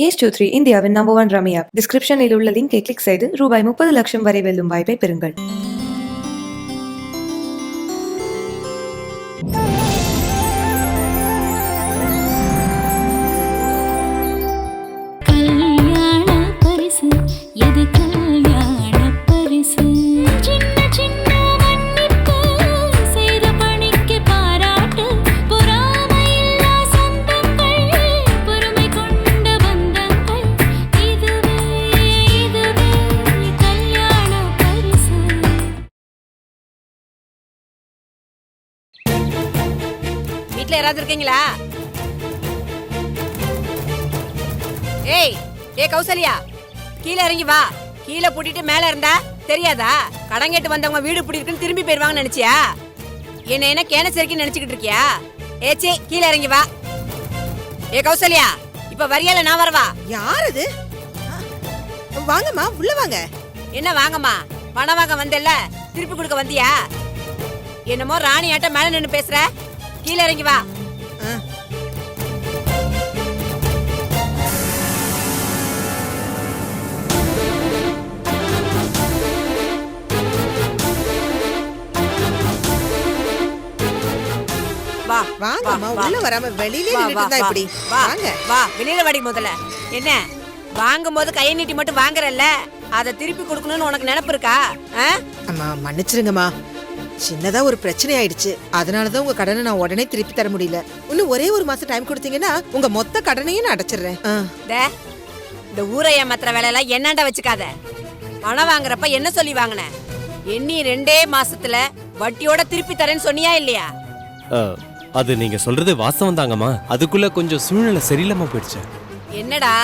ஏஸ்23 இந்தியாவின் number 1 rummy app. டிஸ்கிரிப்ஷனில் உள்ள லிங்கை கிளிக் செய்து ரூபாய் 30 லட்சம் வரை வெல்லும் வாய்ப்பை பெறுங்கள். வீட்ல யாராவது இருக்கீங்களா? ஏய் கௌசல்யா, கீழே இறங்கி வா. கீழே பூட்டிட்டு மேல இருந்தா தெரியாதா? கடன் கேட்டு வந்தவங்க வீடு பூட்டி இருக்குன்னு திரும்பி போயிருவாங்கன்னு நினைச்சியா? என்ன கேன சரிக்கு நினைச்சுக்கிட்டு இருக்கியா? ஏச்சி கீழே இறங்கி வா. கௌசல்யா, இப்ப வரியால நான் வரவா? யார் அது? வாங்கம்மா, உள்ள வாங்க. என்ன வாங்கம்மா? பணம் வாங்க வந்தல்ல, திருப்பி கொடுக்க வந்தியா? என்னமோ ராணி ஆட்ட மேல நின்னு பேசுற. கீழே இறங்கி வா. வா வாங்கம்மா, உள்ள வராம வெளியில நின்னுட்டு இருந்தா இப்படி. வாங்க வா, வெளியில வாடி. முதல்ல என்ன வாங்கும்போது கையை நீட்டி மட்டும் வாங்குறல்ல, அதை திருப்பி கொடுக்கணும்னு உனக்கு நினைப்பு இருக்கா? அம்மா மன்னிச்சிருங்கம்மா, சின்னதா ஒரு பிரச்சனை ஆயிடுச்சு. அதனாலதான் உங்க கடனை நான் உடனே திருப்பி தர முடியல. இன்னும் ஒரே ஒரு மாசம் டைம் கொடுத்தீங்கன்னா உங்க மொத்த கடனையும் நான் அடைச்சிடுறேன். இந்த ஊரை ஏமாத்துற வேலையெல்லாம் என்னண்டா வச்சுக்காத. பணம் வாங்குறப்ப என்ன சொல்லி வாங்கின? எண்ணி 2 மாசத்துல வட்டியோட திருப்பி தரேன்னு சொன்னியா இல்லையா? அது நீங்க சொல்றது வாஸ்தவம் தாங்கம்மா. அதுக்குள்ள கொஞ்சம் சூழ்நிலை சரியில்லாம போயிடுச்சு. என்னடா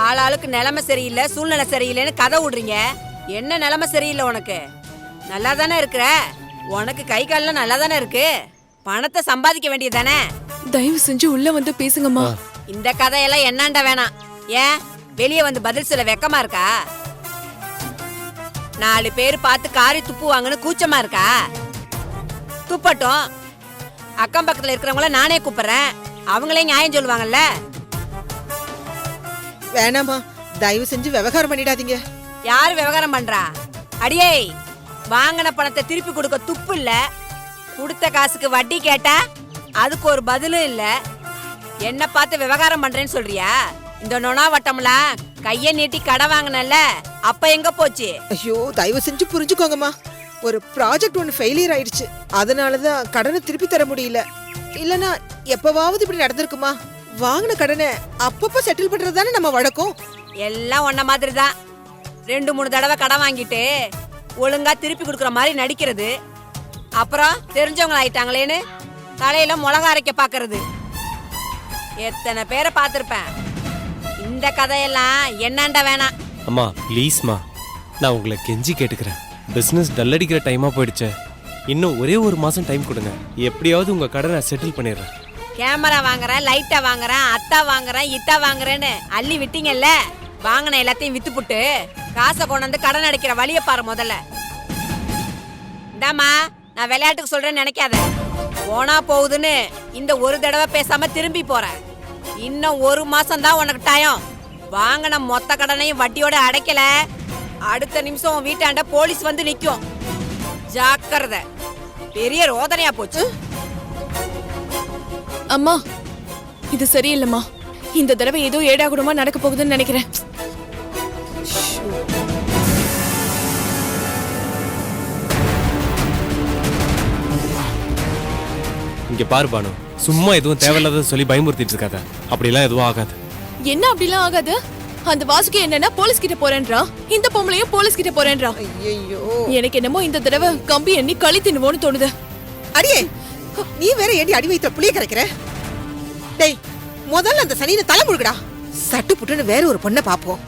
ஆளாளுக்கு நிலைமை சரியில்லை, சூழ்நிலை சரியில்லைன்னு கதை விடுறீங்க. என்ன நிலைமை சரியில்லை உனக்கு? நல்லா தானே இருக்கிற. உனக்கு கை கால்லாம் நல்லா தானே இருக்கு. பணத்தை சம்பாதிக்க வேண்டியதானே. தயவு செஞ்சு உள்ள வந்து பேசுங்கம்மா. இந்த கதையெல்லாம் என்னண்டா வேணாம். ஏன் வெளியே வந்து பதில் சொல்ல வெக்கமா இருக்கா? 4 பேர் பார்த்து காரி துப்புவாங்கன்னு கூச்சமா இருக்கா? துப்பட்டும். அக்கம் பக்கத்துல இருக்கிறவங்கள நானே கூப்பிடுறேன், அவங்களே நியாயம் சொல்லுவாங்கல்ல. வேணாமா, தயவு செஞ்சு விவகாரம் பண்ணிடாதீங்க. யாரு விவகாரம் பண்றா? அடியே, வாங்கின பணத்தை திருப்பி கொடுக்க துப்பு இல்ல. கொடுத்த காசுக்கு வட்டி கேட்டா அதுக்கு ஒரு பதிலும் இல்ல. என்ன பார்த்து விவகாரம் பண்றேன்னு சொல்றியா? இந்த நொணா வட்டம்லாம் கைய நீட்டி கடை வாங்கினல, அப்ப எங்க போச்சு? ஐயோ, தயவு செஞ்சு புரிஞ்சுக்கோங்கம்மா. ஒரு ப்ராஜெக்ட் ஒன்று ஃபெயிலியர் ஆயிடுச்சு. அதனாலதான் கடனை திருப்பி தர முடியல. இல்லனா எப்பவாவது இப்படி நடந்திருக்குமா? வாங்கின கடனை அப்பப்ப செட்டில் பண்றது தானே நம்ம வழக்கம். எல்லாம் ஒன்ன மாதிரி தான். 2-3 தடவை கடன் வாங்கிட்டு ஒழுங்கா திருப்பி கொடுக்குற மாதிரி நடிக்கிறது, அப்புறம் தெரிஞ்சவங்க ஆயிட்டாங்களேன்னு தலையில மிளகா அரைக்க பாக்குறது. எத்தனை பேரை பார்த்திருப்பேன். இந்த கதையெல்லாம் என்னண்டா வேணாம். அம்மா ப்ளீஸ்மா, நான் உங்களை கெஞ்சி கேட்டுக்கிறேன். பிசினஸ் டல்லடிக்கிற டைமா போயிடுச்சு. இன்னும் ஒரே ஒரு மாசம் டைம் கொடுங்க. எப்படியாவது உங்க கடனை செட்டில் பண்ணிடுறேன். கேமரா வாங்குறேன், லைட்டா வாங்குறேன், அத்தா வாங்குறேன், இத்தா வாங்குறேன்னு அள்ளி விட்டீங்கல்ல. வாங்கின எல்லாத்தையும் வித்துப்புட்டு காசை கொண்டு வந்து கடன் அடைக்கிற வழிய பாரு முதல்ல. இந்தாமா, நான் விளையாட்டுக்கு சொல்றேன்னு நினைக்காத. போனா போகுதுன்னு இந்த ஒரு தடவை பேசாம திரும்பி போறேன். இன்னும் 1 மாசம் தான் உனக்கு டைம். வாங்கின மொத்த கடனையும் வட்டியோட அடைக்கல, அடுத்த நிமிஷம் உன் வீட்டாண்ட போலீஸ் வந்து நிக்கும். ஜாக்கிரதை. பெரிய ரோதனையா போச்சு. அம்மா, இது சரியில்லைம்மா. இந்த தடவை ஏதோ ஏடாகுடமா நடக்க போகுதுன்னு நினைக்கிறேன். இங்க பாரு பானு, சும்மா எதுவும் தேவையில்லாத சொல்லி பயமுறுத்திட்டு இருக்காத. அப்படிலாம் எதுவும் ஆகாது. என்ன அப்படிலாம் ஆகாது? அந்த வாசுக்கு என்னன்னா போலீஸ் கிட்ட போறேன்றா, இந்த பொம்பளையும் போலீஸ் கிட்ட போறேன்றா. ஐயோ, எனக்கு என்னமோ இந்த தடவை கம்பி எண்ணி களி தின்னுவோன்னு தோணுது. அடியே, நீ வேற ஏடி அடி வைத்த புளிய கரைக்கிற? டேய், முதல்ல அந்த சனியை தலை முழுகடா. சட்டு புட்டுன்னு வேற ஒரு பொண்ணை பாப்போம்.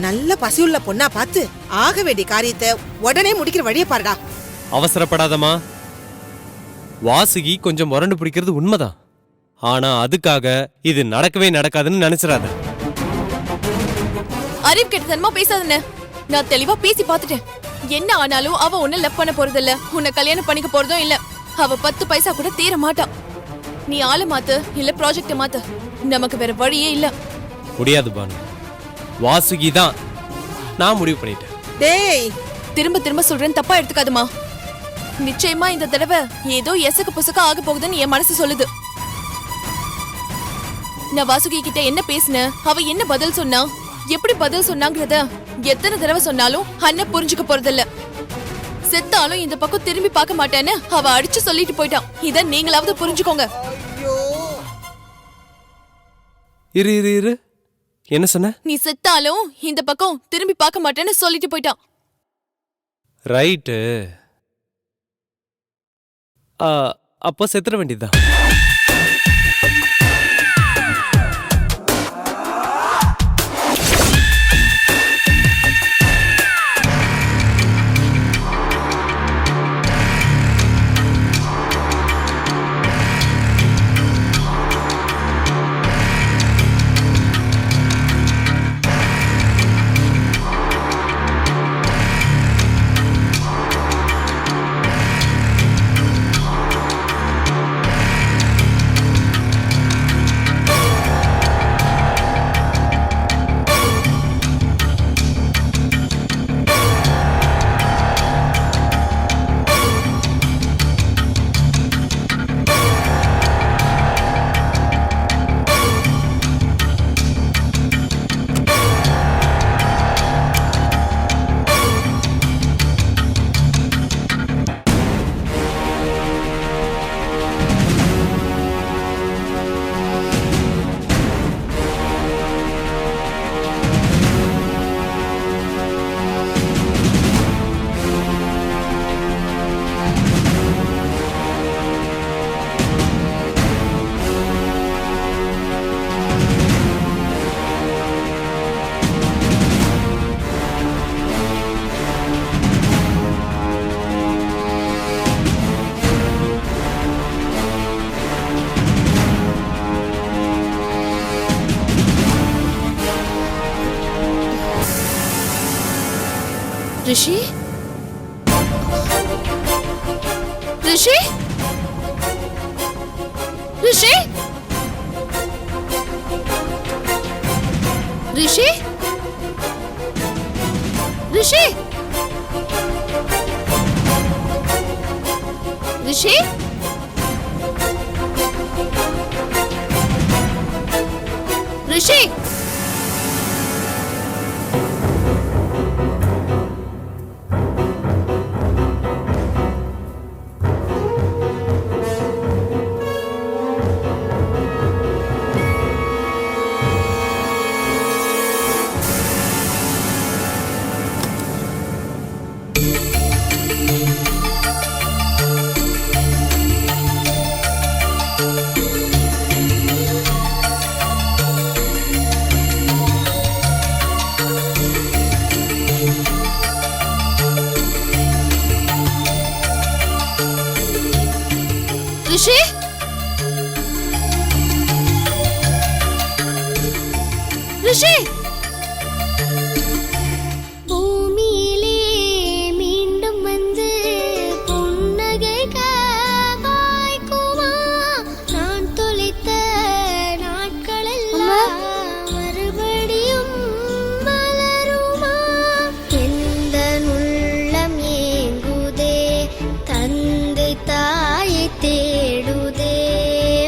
நல்ல பசியுள்ள பொண்ணா பார்த்து ஆக வேண்டிய காரியத்தை உடனே முடிக்கிற வழியை பாருடா. அவசரப்படாதமா. வாசுகி கொஞ்சம் முரண்டு பிடிக்கிறது உண்மைதான். ஆனா அதுக்காக இது நடக்கவே நடக்காதுன்னு நினைச்சிடாத. அறிவு கெட்டதனமா பேசாதன்னு நான் தெளிவா பேசி பார்த்துட்டேன். என்ன ஆனாலும் அவ உன்னை லவ் பண்ண போறது இல்ல, உன்னை கல்யாணம் பண்ணிக்க போறதும் இல்ல. அவ 10 பைசா கூட தீர மாட்டா. நீ ஆளை மாத்து இல்ல ப்ராஜெக்ட மாத்து, நமக்கு வேற வழியே இல்ல. முடியாது பானு. வாசுகி தான். நான் முடிவு பண்ணிட்டேன். டேய் திரும்ப திரும்ப சொல்றேன், தப்பா எடுத்துக்காதமா. நிச்சயமா இந்த தடவை ஏதோ எசக்கு புசக்க ஆக போகுதுன்னு என் மனசு சொல்லுது. நான் வாசுகி கிட்ட என்ன பேசினேன், அவ என்ன பதில் சொன்னா, எப்படி பதில் சொன்னாங்கிறத எத்தனை தடவை சொன்னாலும் அண்ணன் புரிஞ்சுக்க போறதில்ல. செத்தாலும் இந்த பக்கம் திரும்பி பார்க்க மாட்டேன்னு அவ அடிச்சு சொல்லிட்டு போயிட்டான். இத நீங்களாவது புரிஞ்சுக்கோங்க. இரு இரு இரு, என்ன சொன்ன? நீ செத்தாலும் இந்த பக்கம் திரும்பி பார்க்க மாட்டேன்னு சொல்லிட்டு போயிட்டான். ரைட்டு. அப்போ செத்துற வேண்டியதுதான். ரிஷி, ரிஷி, ரிஷி, ரிஷி, ரிஷி, ரிஷி, ரிஷி. ரிஷி, ரிஷி. பூமியிலே மீண்டும் வந்து புன்னகை காய்க்குமா, நான் தொலைத்த நாட்களெல்லாம் மறுபடியும் மலருமா, எந்த உள்ளம் ஏங்குதே தந்தை தாயை தேடுதே,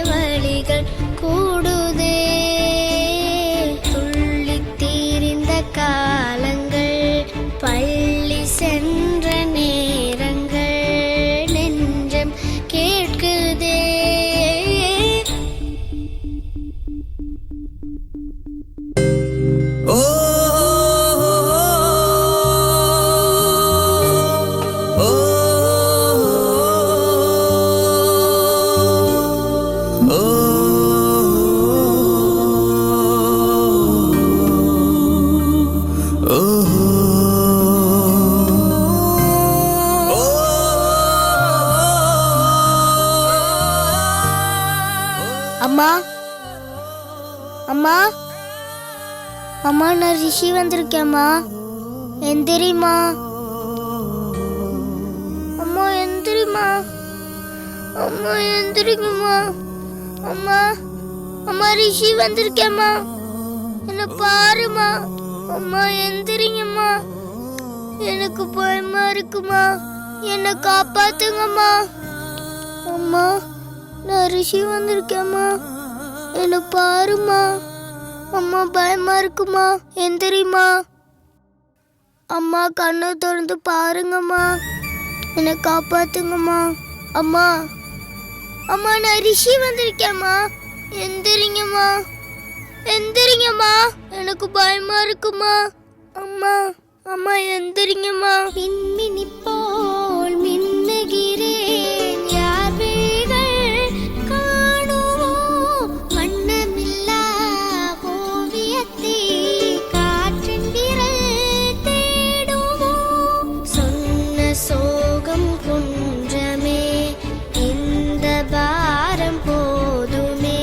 வழிகள் கூடுதே, துள்ளித் தீர்ந்த காலங்கள், பள்ளி சென்ற நேரங்கள், நெஞ்சம் கேட்குதே. அம்மா, அம்மா, அம்மா, நான் ரிஷி வந்திருக்கேம்மா, எந்திரிம்மா. அம்மா எந்திரிம்மா, அம்மா எந்திரிங்கம்மா. அம்மா, அம்மா ரிஷி வந்திருக்கேம்மா, என்ன பாருமா. அம்மா எந்திரிங்கம்மா. எனக்கு பயமா இருக்குமா. என்னை காப்பாத்துங்கம்மா. அம்மா நான் ரிஷி வந்திருக்கேம்மா. என்னை பாருமா. அம்மா பயமா இருக்குமா. எந்திரிம்மா. அம்மா கண்ணை திறந்து பாருங்கம்மா. என்னை காப்பாத்துங்கம்மா. அம்மா அம்மா நான் ரிஷி வந்திருக்கேம்மா. எந்திரிங்கம்மா. எந்திரிங்கம்மா. எனக்கு பயமா இருக்குமா. அம்மா அம்மா எந்திரிங்கம்மா. மின்மினி போல் மின்னுகிறேன். யார் விழிகள் காணுமோ வண்ணமில்லா ஓவியத்தை காற்றின் விரல் தேடுமோ. சொன்ன சோகம் குன்றமே இந்த பாரம் போதுமே.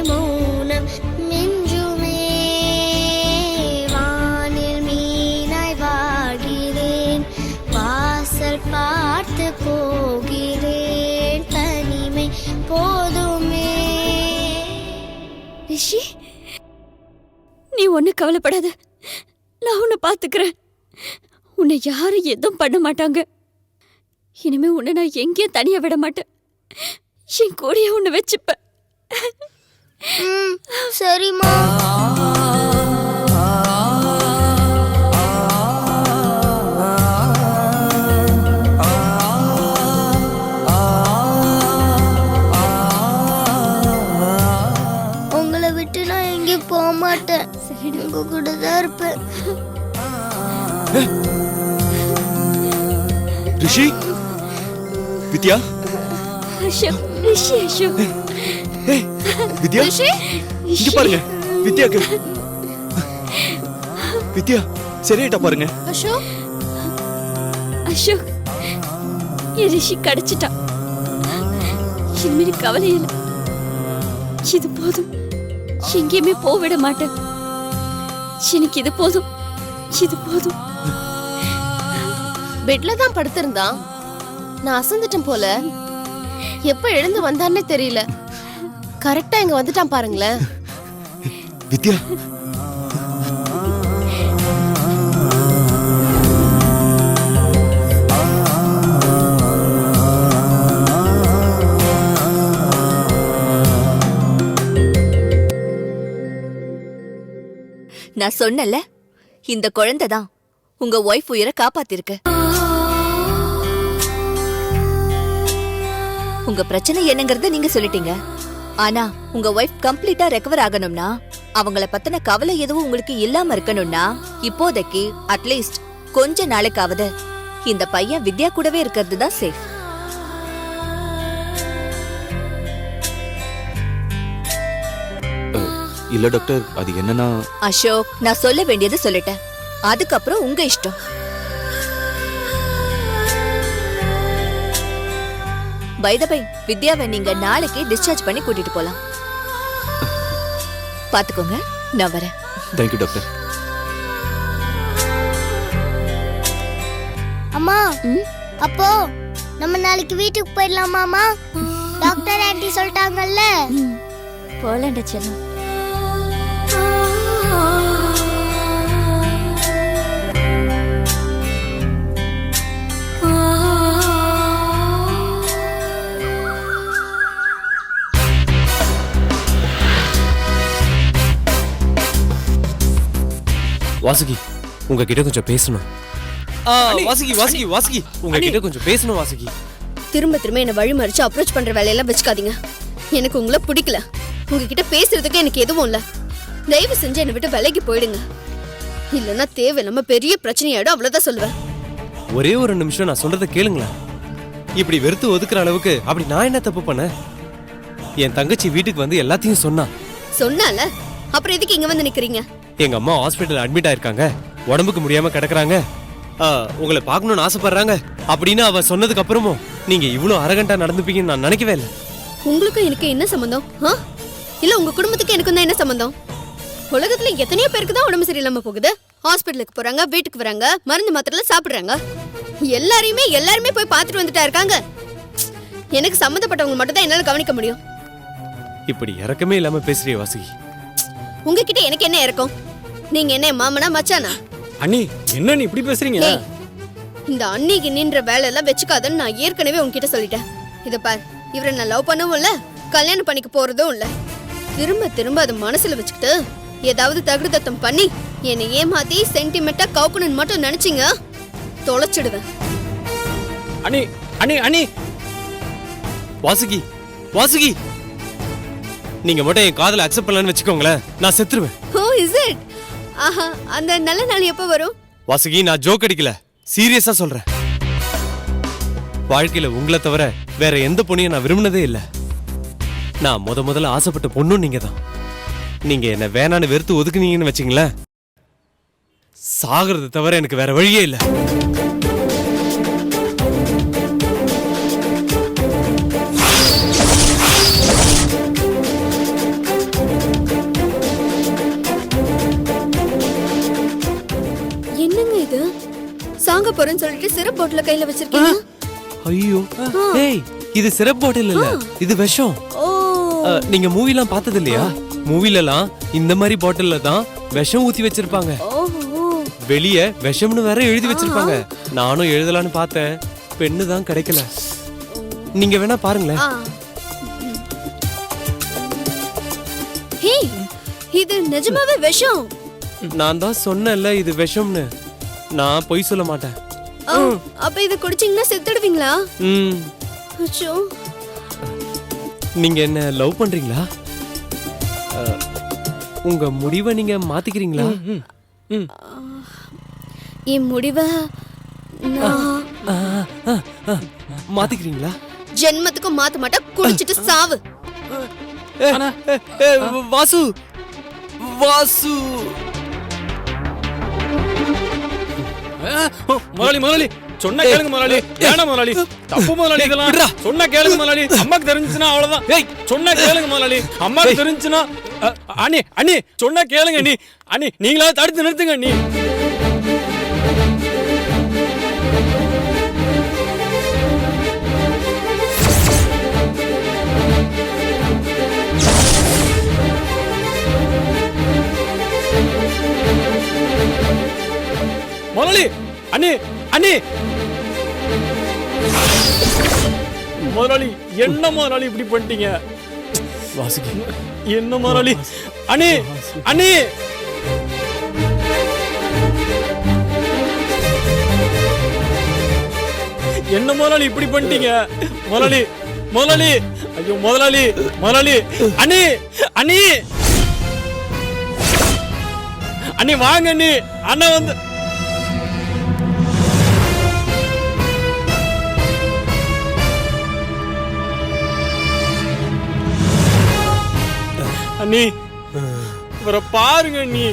மௌனம் மிஞ்சுமே. வானில் மீனாய் வாழ்கிறேன். வாசல் பார்த்து போகிறேன். தனிமை போதுமே. ரிஷி, நீ ஒன்னும் கவலைப்படாத. நான் உன்னை பாத்துக்கிறேன். உன்னை யாரும் எதுவும் பண்ண மாட்டாங்க. இனிமே உன்னை நான் எங்கேயும் தனியா விட மாட்டேன். என் கூடயே உன்னை வச்சுப்பேன். சரிம்மா. உங்களை விட்டு நான் எங்கேயும் போக மாட்டேன். உங்க கூட தான் இருப்பேன். ரிஷி, வித்யா, அசோக், ரிஷி, அசோக். ஏய் வித்யா, இங்க பாருங்க. வித்யாக்கு வித்யா சரியாயிட்டா பாருங்க. அசோக், அசோக், என் ரிஷி கிடைச்சிட்டான். இனிமே கவலை இல்லை. இது போதும். எங்கேயுமே போக விட மாட்டேன். எனக்கு இது போதும். இது போதும். பெட்ல தான் படுத்திருந்தான். நான் அசந்துட்டேன் போல. எப்ப எழுந்து வந்தான்னு தெரியல. கரெக்டா இங்க வந்துட்டான் பாருங்களேன். வித்யா, நான் சொன்னல, இந்த குழந்தை தான் உங்க ஒய்ஃப் உயிரை காப்பாத்திருக்கு. உங்க பிரச்சனை என்னங்கறத நீங்க சொல்லிட்டீங்க. ஆனா உங்க ஒய்ஃப் கம்ப்ளீட்டா ரெக்கவர் ஆகணும்னா, அவங்கள பத்தின கவலை எதுவும் உங்களுக்கு இல்லாம இருக்கணும்னா, இப்போதைக்கு அட்லீஸ்ட் கொஞ்ச நாளைக்காவது இந்த பையன் வித்யா கூடவே இருக்கிறது தான் சேஃப். இல்ல டாக்டர், அது என்னன்னா அசோக், நான் சொல்ல வேண்டியது சொல்லிட்டேன். அதுக்கப்புறம் உங்க இஷ்டம். பை த பை, வித்யாவை நீங்க நாளைக்கு டிஸ்சார்ஜ் பண்ணி கூட்டிட்டு போலாம். பாத்துக்கோங்க, நான் வரேன். Thank you doctor. அம்மா அப்போ நம்ம நாளைக்கு வீட்டுக்கு போயிடலாமாமா? Doctor aunty சொல்லிட்டாங்கல்ல. போலாண்ட செல்லம். வாசுகி, உங்ககிட்ட கொஞ்சம் பேசணும். வாசுகி, வாசுகி, வாசுகி, உங்ககிட்ட கொஞ்சம் பேசணும் வாசுகி. திரும்ப திரும்ப என்ன வழி மறிச்சு அப்ரோச் பண்ற வேலையெல்லாம் வச்சுக்காதீங்க. எனக்கு உங்களை பிடிக்கல. உங்ககிட்ட பேசுறதுக்கு எனக்கு எதுவும் இல்ல. தயவு செஞ்சு என்னை விட்டு விலைக்கு போயிடுங்க. இல்லைன்னா தேவையில்லாம பெரிய பிரச்சனையாயிடும். அவ்வளவுதான் சொல்லுவேன். ஒரே ஒரு நிமிஷம் நான் சொல்றத கேளுங்களேன். இப்படி வெறுத்து ஒதுக்குற அளவுக்கு அப்படி நான் என்ன தப்பு பண்ணேன்? என் தங்கச்சி வீட்டுக்கு வந்து எல்லாத்தையும் சொன்னா. சொன்னால அப்புறம் எதுக்கு இங்க வந்து நிக்கிறீங்க? எங்க அம்மா ஹாஸ்பிட்டல் அட்மிட் ஆயிருக்காங்க, உடம்புக்கு முடியாம கிடக்குறாங்க, உங்களை பார்க்கணும்னு ஆசைப்படுறாங்க அப்படின்னு அவ சொன்னதுக்கு அப்புறமும் நீங்க இவ்வளவு அரகண்டா நடந்துப்பீங்கன்னு நான் நினைக்கவே இல்லை. உங்களுக்கும் எனக்கு என்ன சம்பந்தம்? இல்ல உங்க குடும்பத்துக்கு எனக்கும் தான் என்ன சம்பந்தம்? உலகத்துல எத்தனையோ பேருக்கு தான் உடம்பு சரியில்லாம போகுது. ஹாஸ்பிட்டலுக்கு போறாங்க, வீட்டுக்கு வராங்க, மருந்து மாத்திரை சாப்பிடுறாங்க. எல்லாருமே போய் பார்த்துட்டு வந்துட்டா இருக்காங்க. எனக்கு சம்மந்தப்பட்டவங்க மட்டும் தான் என்னால கவனிக்க முடியும். இப்படி இறக்கமே இல்லாம பேசுறிய வாசுகி. உங்ககிட்ட எனக்கு என்ன இறக்கம்? நீங்க என்ன மாமனா மச்சானா? அண்ணி என்ன நீ இப்படி பேசுறீங்க? ஏய், இந்த அன்னிக்கு நின்ற வேலை எல்லாம் வச்சுக்காதன்னு நான் ஏற்கனவே உன்கிட்ட சொல்லிட்டேன். இத பார், இவரை நான் லவ் பண்ணவும் இல்ல, கல்யாணம் பண்ணிக்க போறதும் இல்ல. திரும்ப திரும்ப அதை மனசுல வச்சுக்கிட்டு ஏதாவது தகுதத்தம் பண்ணி என்னை ஏமாத்தி சென்டிமெண்டா கவுக்கணும்னு மட்டும் நினைச்சீங்க, தொலைச்சிடுவேன். அண்ணி அண்ணி அண்ணி வாசுகி வாசுகி நீங்க மட்டும் என் காதலை அக்செப்ட் பண்ணலன்னு வச்சுக்கோங்களேன், நான் செத்துருவேன். ஓ இஸ் இட்? ஆஹா, அந்த நல்ல நாள் எப்ப வரும்? வாசுகி நான் ஜோக் அடிக்கல, சீரியஸா சொல்றேன். வாழ்க்கையில உங்களை தவிர வேற எந்த பொண்ணையும் நான் விரும்பினதே இல்ல. நான் முதல்ல ஆசைப்பட்ட பொண்ணும் நீங்க தான். நீங்க என்ன வேணான்னு வெறுத்து ஒதுக்குனீங்கன்னு வச்சுங்களேன், சாகிறது தவிர எனக்கு வேற வழியே இல்லை. என்னங்க இது? சாங்க போறேன்னு சொல்லிட்டு சிரப் பாட்டில கையில வச்சிருக்கீங்க. ஐயோ ஏய், இது சிரப் பாட்டில் இல்ல, இது விஷம். ஓ, நீங்க மூவிலாம் பார்த்தது இல்லையா? மூவிலலாம் இந்த மாதிரி பாட்டில்ல தான் விஷம் ஊத்தி வச்சிருப்பாங்க. ஓஹோ. வெளிய விஷம்னு வேற எழுதி வச்சிருப்பாங்க. நானும் எழுதலான்னு பார்த்தேன், பெண்ணு தான் கிடைக்கல. நீங்க வேணா பாருங்களேன். ஆ. ஹே, இது நிஜமாவே விஷம். நான் தான் சொன்னேன்ல இது விஷம்னு. நான் பொய் சொல்ல மாட்டேன். ஆ, அப்ப இத குடிச்சீங்கன்னா செத்துடுவீங்களா? ம். அச்சோ. நீங்க என்ன லவ் பண்றீங்களா? உங்க முடிவை நீங்க மாத்திக்கிறீங்களா? என் முடிவை நான் மாத்திக்கிறீங்களா? ஜென்மத்துக்கும் மாத்த மாட்டேன். குடிச்சிட்டு சாவு. வாசு வாசு முதலாளி முதலாளி சொன்ன கேளுங்க முதலாளி. வேணாம் முதலாளி, தப்பு முதலாளி இதெல்லாம். சொன்ன கேளுங்க முதலாளி, அம்மாக்கு தெரிஞ்சுச்சுன்னா அவ்வளவுதான். ஏய் சொன்ன கேளுங்க முதலாளி, அம்மாக்கு தெரிஞ்சுச்சுன்னா அண்ணி அண்ணி சொன்ன கேளுங்க அண்ணி. அண்ணி நீங்களா தடுத்து நிறுத்துங்க அண்ணி. முதலாளி அண்ணி அண்ணி முதலாளி என்ன முதலாளி இப்படி பண்ணிட்டீங்க? வாசுகி என்ன முதலாளி? அண்ணி அண்ணி என்ன முதலாளி இப்படி பண்ணிட்டீங்க? முதலாளி முதலாளி ஐயோ முதலாளி முதலாளி அண்ணி அண்ணி அண்ணி வாங்க அண்ணி. அண்ணா வந்து அண்ணி இவரை பாருங்க அண்ணி,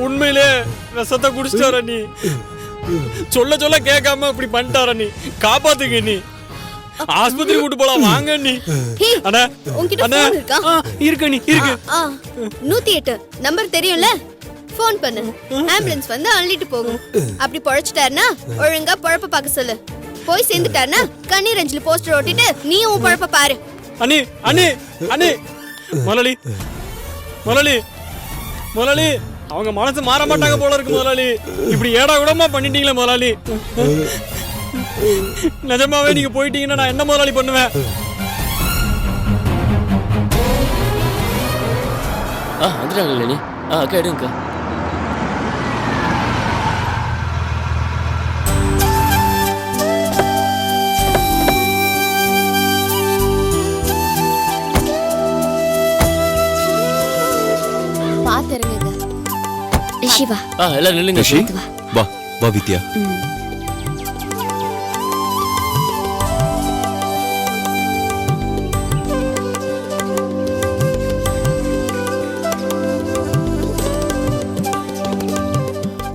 உண்மையிலே விஷத்தை குடிச்சிட்டாரு அண்ணி. சொல்ல சொல்ல கேட்காம இப்படி பண்ணிட்டாரு அண்ணி. காப்பாத்துங்க அண்ணி, ஆஸ்பத்திரி கூட்டு போலாம் வாங்க அண்ணி. ஹே, அண்ணா உன்கிட்ட அண்ணா phone இருக்கா? இருக்கு அண்ணி இருக்கு. 108 நம்பர் தெரியும்ல, ஃபோன் பண்ணு. ஆம்புலன்ஸ் வந்து அள்ளிட்டு போகும். அப்படி பொழைச்சிட்டாருன்னா ஒழுங்கா பொழப்ப பார்க்க சொல்லு. போய் சேர்ந்துட்டாருன்னா கண்ணீர் அஞ்சலி போஸ்டர் ஓட்டிட்டு நீ உன் பொழப்ப பாரு. அண்ணி அண்ணி அண்ணி முதலாளி முதலாளி முதலாளி அவங்க மனசு மாற மாட்டாங்க போல இருக்கு முதலாளி. இப்படி ஏடா கூடமா பண்ணிட்டீங்களே முதலாளி. நிஜமாவே நீங்க போயிட்டீங்கன்னா நான் என்ன முதலாளி பண்ணுவேன்? வந்துட்டாங்கல்ல நீ. அக்கா எடுங்கக்கா. பாத்துருங்க சிவா. எல்லாரும் நில்லுங்க. ரிஷி வா வா வித்யா.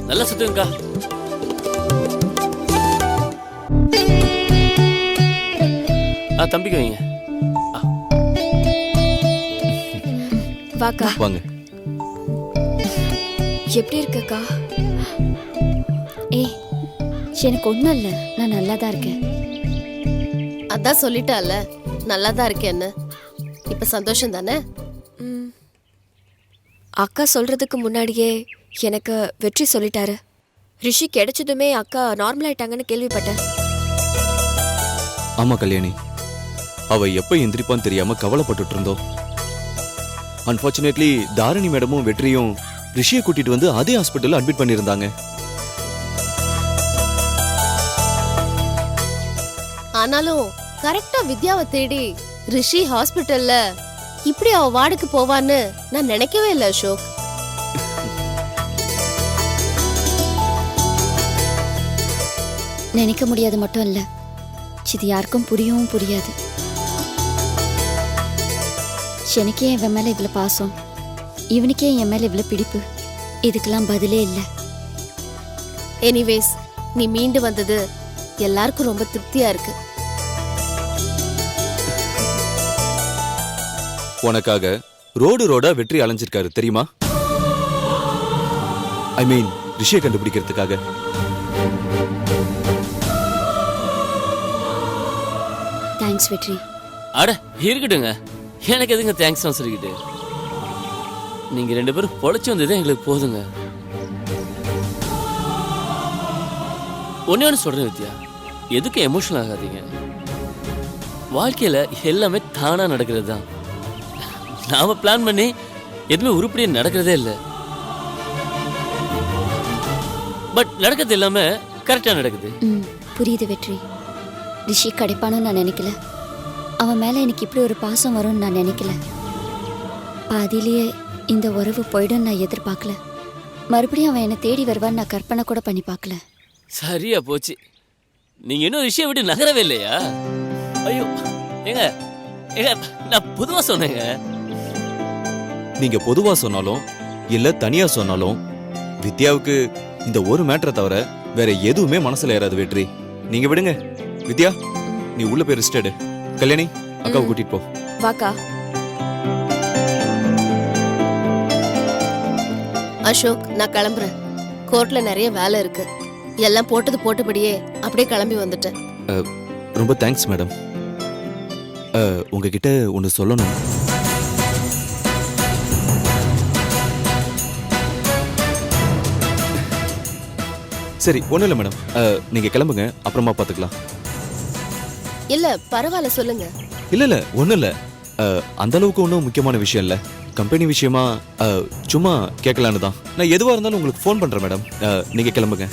நல்லா சுத்துங்கக்கா. தம்பிக்கு வைங்க. வாக்கா. வாங்க. எப்படி இருக்கக்கா? ஏய், எனக்கு ஒண்ணும் இல்ல, நான் நல்லா தான் இருக்கேன். அதான் சொல்லிட்டால நல்லா தான் இருக்கேன்னு. இப்ப சந்தோஷம் தானே? அக்கா சொல்றதுக்கு முன்னாடியே எனக்கு வெற்றி சொல்லிட்டாரு. ரிஷி கிடைச்சதுமே அக்கா நார்மல் ஆயிட்டாங்கன்னு கேள்விப்பட்டேன். ஆமா கல்யாணி, அவ எப்ப எந்திரிப்பான்னு தெரியாம கவலைப்பட்டுட்டு இருந்தோம். அன்பார்ச்சுனேட்லி தாரணி மேடமும் வெற்றியும் ரிஷியை கூட்டிட்டு வந்து அதே ஹாஸ்பிட்டல்ல அட்மிட் பண்ணியிருந்தாங்க. ஆனாலும் கரெக்டா வித்யாவை தேடி ரிஷி ஹாஸ்பிட்டல்ல இப்படி அவ வார்டுக்கு போவான்னு நான் நினைக்கவே இல்லை அசோக். நினைக்க முடியாது மட்டும் இல்ல, இது யாருக்கும் புரியவும் புரியாது. எனக்கே இவன் மேல இவ்வளவு பாசம், இவனுக்கே என் மேல இவ்வளவு பிடிப்பு, இதுக்கெல்லாம் பதிலே இல்ல. எனிவேஸ், நீ மீண்டு வந்தது எல்லாருக்கும் ரொம்ப திருப்தியா இருக்கு. உனக்காக ரோடா வெற்றி அலைஞ்சிருக்காரு தெரியுமா? ஐ மீன் ரிஷியை கண்டுபிடிக்கிறதுக்காக. தேங்க்ஸ் வெற்றி. அட இருக்கட்டுங்க, எனக்கு எதுங்க தேங்க்ஸ் சொல்லிக்கிட்டு. நீங்க 2 பேரும் பொழைச்சு வந்ததே எங்களுக்கு போதுங்க. ஒண்ணு சொல்றேன் வித்யா, எதுக்கு எமோஷனல் ஆகாதீங்க. வாழ்க்கையில எல்லாமே தானா நடக்கிறது தான். நாம பிளான் பண்ணி எதுவுமே உருப்படியா நடக்கிறதே இல்லை. பட் நடக்கிறது எல்லாமே கரெக்டா நடக்குது. புரியுது வெற்றி. ரிஷி கிடைப்பானு நான் நினைக்கல, அவன் மேல எனக்கு இப்படி ஒரு பாசம் வரும்னு நான் நினைக்கல. பாதியிலேயே இந்த உறவு போயிடும் நான் எதிர்பார்க்கல. மறுபடியும் அவன் என்னை தேடி வருவான்னு நான் கற்பனை கூட பண்ணி பார்க்கல. சரியா போச்சு. நீங்க இன்னும் விஷயம் விட்டு நகரவே இல்லையா? ஐயோ ஏங்க ஏங்க, நான் பொதுவா சொன்னேங்க. நீங்க பொதுவா சொன்னாலும் இல்ல தனியா சொன்னாலும் வித்யாவுக்கு இந்த ஒரு மேட்டரை தவிர வேற எதுவுமே மனசுல ஏறாது வெற்றி. நீங்க விடுங்க. வித்யா, நீ உள்ள போய் ரெஸ்ட் எடு. கல்யாணி, அக்காவை கூட்டிட்டு போ. வாக்கா. அசோக், நான் கிளம்புறேன். கோர்ட்ல நிறைய வேலை இருக்கு. எல்லாம் போட்டபடியே அப்படியே கிளம்பி வந்துட்டேன். ரொம்ப தேங்க்ஸ் மேடம். உங்ககிட்ட ஒன்று சொல்லணும். சரி, ஒன்றும் இல்லை மேடம், நீங்கள் கிளம்புங்க, அப்புறமா பார்த்துக்கலாம். இல்ல பரவாயில்ல, சொல்லுங்க. இல்லை ஒன்றும் இல்லை, அந்த அளவுக்கு ஒன்றும் முக்கியமான விஷயம் இல்லை. கம்பெனி விஷயமா சும்மா கேட்கலான்னு தான். நான் எதுவாக இருந்தாலும் உங்களுக்கு ஃபோன் பண்ணுறேன் மேடம். நீங்கள் கிளம்புங்க.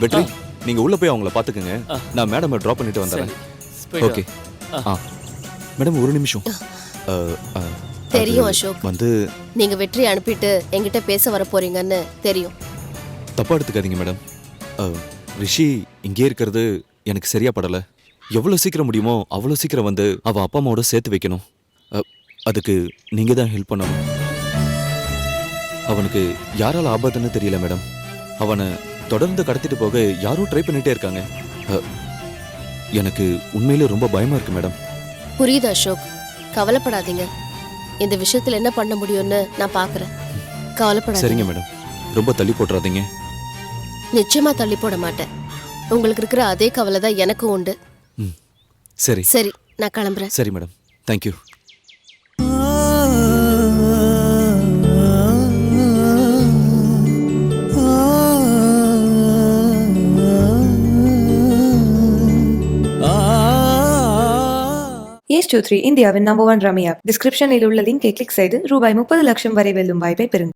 வெற்றி, நீங்கள் உள்ளே போய் அவங்கள பார்த்துக்குங்க. நான் மேடமை ட்ராப் பண்ணிட்டு வந்துடுறேன். ஓகே. மேடம் ஒரு நிமிஷம். தெரியும் அசோக், வந்து நீங்க வெற்றி அனுப்பிட்டு என்கிட்ட பேச வர போறீங்கன்னு தெரியும். தப்பா எடுத்துக்காதீங்க மேடம். ரிஷி இங்கே இருக்கிறது எனக்கு சரியா படல. எவ்வளவு சீக்கிரம் முடியுமோ அவ்வளோ சீக்கிரம் வந்து அவ அப்பா அம்மாவோட சேர்த்து வைக்கணும். அதுக்கு நீங்க தான் ஹெல்ப் பண்ணணும். அவனுக்கு யாரால ஆபத்துன்னு தெரியல மேடம். அவனை தொடர்ந்து கடத்திட்டு போக யாரும் ட்ரை பண்ணிட்டே இருக்காங்க. எனக்கு உண்மையிலே ரொம்ப பயமா இருக்கு மேடம். புரியுது அசோக், கவலைப்படாதீங்க. இந்த விஷயத்துல என்ன பண்ண முடியும்னு நான் பாக்குறேன். கவலைப்படாதீங்க. சரிங்க மேடம், ரொம்ப தள்ளி போட்டுறாதீங்க. நிச்சயமா தள்ளி போட மாட்டேன். உங்களுக்கு இருக்கிற அதே கவலை தான் எனக்கும் உண்டு. சரி சரி, நான் கிளம்புறேன். சரி மேடம், தேங்க்யூ. Yes23 இந்தியாவின் நம்பர் 1 ரம்மி ஆப். டிஸ்கிரிப்ஷனில் உள்ள லிங்கை கிளிக் செய்து ரூபாய் 30 லட்சம் வரை வெல்லும் வாய்ப்பை பெறுங்கள்.